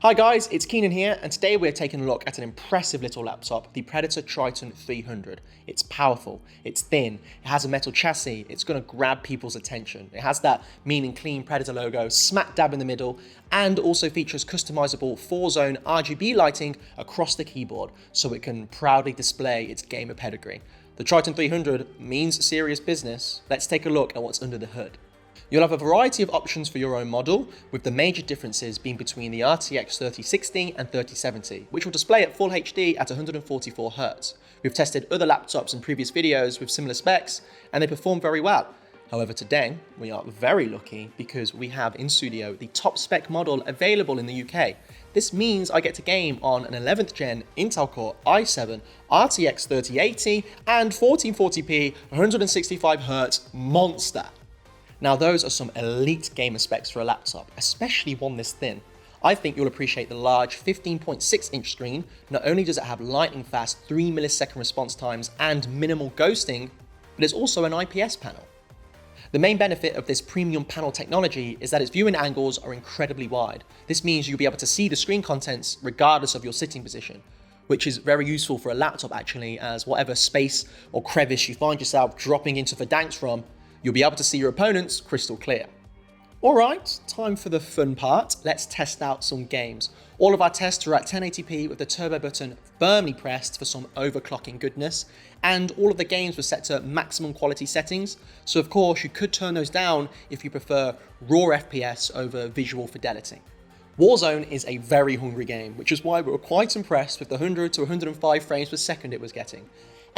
Hi guys, it's Keenan here, and today we're taking a look at an impressive little laptop, the Predator Triton 300. It's powerful, it's thin, it has a metal chassis, it's going to grab people's attention. It has that mean and clean Predator logo smack dab in the middle, and also features customizable 4-zone RGB lighting across the keyboard, so it can proudly display its gamer pedigree. The Triton 300 means serious business. Let's take a look at what's under the hood. You'll have a variety of options for your own model, with the major differences being between the RTX 3060 and 3070, which will display at full HD at 144Hz. We've tested other laptops in previous videos with similar specs, and they perform very well. However, today, we are very lucky because we have in studio the top spec model available in the UK. This means I get to game on an 11th gen Intel Core i7 RTX 3080 and 1440p 165Hz monster. Now those are some elite gamer specs for a laptop, especially one this thin. I think you'll appreciate the large 15.6 inch screen. Not only does it have lightning fast 3 millisecond response times and minimal ghosting, but it's also an IPS panel. The main benefit of this premium panel technology is that its viewing angles are incredibly wide. This means you'll be able to see the screen contents regardless of your sitting position, which is very useful for a laptop actually, as whatever space or crevice you find yourself dropping into for danks from, you'll be able to see your opponents crystal clear. Alright, time for the fun part. Let's test out some games. All of our tests are at 1080p with the turbo button firmly pressed for some overclocking goodness, and all of the games were set to maximum quality settings, so of course you could turn those down if you prefer raw FPS over visual fidelity. Warzone is a very hungry game, which is why we were quite impressed with the 100 to 105 frames per second it was getting.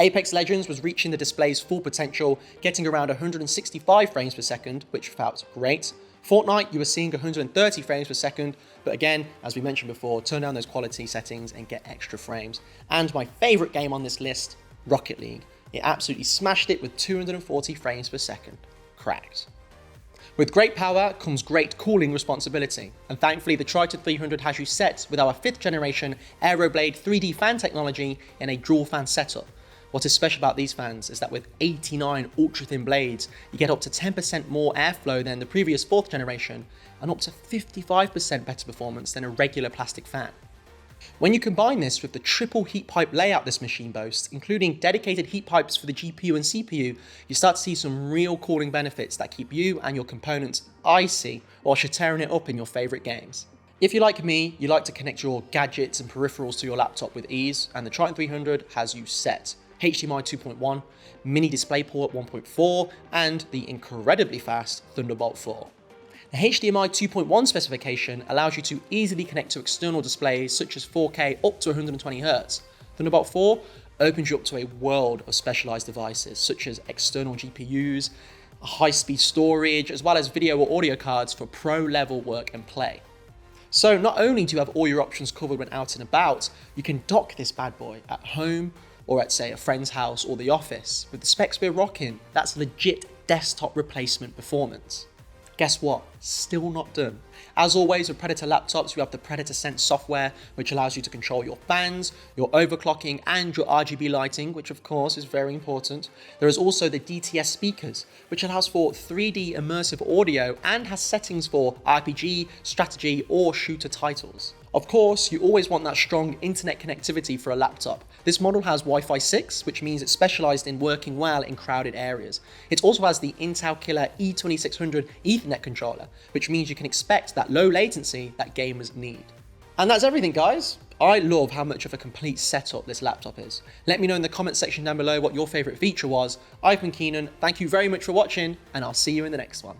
Apex Legends was reaching the display's full potential, getting around 165 frames per second, which felt great. Fortnite, you were seeing 130 frames per second, but again, as we mentioned before, turn down those quality settings and get extra frames. And my favorite game on this list, Rocket League. It absolutely smashed it with 240 frames per second. Cracked. With great power comes great cooling responsibility, and thankfully the Triton 300 has you set with our 5th generation Aeroblade 3D fan technology in a dual fan setup. What is special about these fans is that with 89 ultra-thin blades, you get up to 10% more airflow than the previous 4th generation, and up to 55% better performance than a regular plastic fan. When you combine this with the triple heat pipe layout this machine boasts, including dedicated heat pipes for the GPU and CPU, you start to see some real cooling benefits that keep you and your components icy whilst you're tearing it up in your favourite games. If you're like me, you like to connect your gadgets and peripherals to your laptop with ease, and the Triton 300 has you set. HDMI 2.1, mini DisplayPort 1.4, and the incredibly fast Thunderbolt 4. The HDMI 2.1 specification allows you to easily connect to external displays such as 4K up to 120Hz. Thunderbolt 4 opens you up to a world of specialized devices such as external GPUs, high-speed storage, as well as video or audio cards for pro-level work and play. So not only do you have all your options covered when out and about, you can dock this bad boy at home, or at say a friend's house or the office. With the specs we're rocking, that's legit desktop replacement performance. Guess what? Still not done. As always with Predator laptops, we have the Predator Sense software, which allows you to control your fans, your overclocking, and your RGB lighting, which of course is very important. There is also the DTS speakers, which allows for 3D immersive audio and has settings for RPG, strategy, or shooter titles. Of course, you always want that strong internet connectivity for a laptop. This model has Wi-Fi 6, which means it's specialized in working well in crowded areas. It also has the Intel Killer E2600 Ethernet controller, which means you can expect that low latency that gamers need. And that's everything, guys. I love how much of a complete setup this laptop is. Let me know in the comment section down below what your favorite feature was. I've been Keenan, thank you very much for watching, and I'll see you in the next one.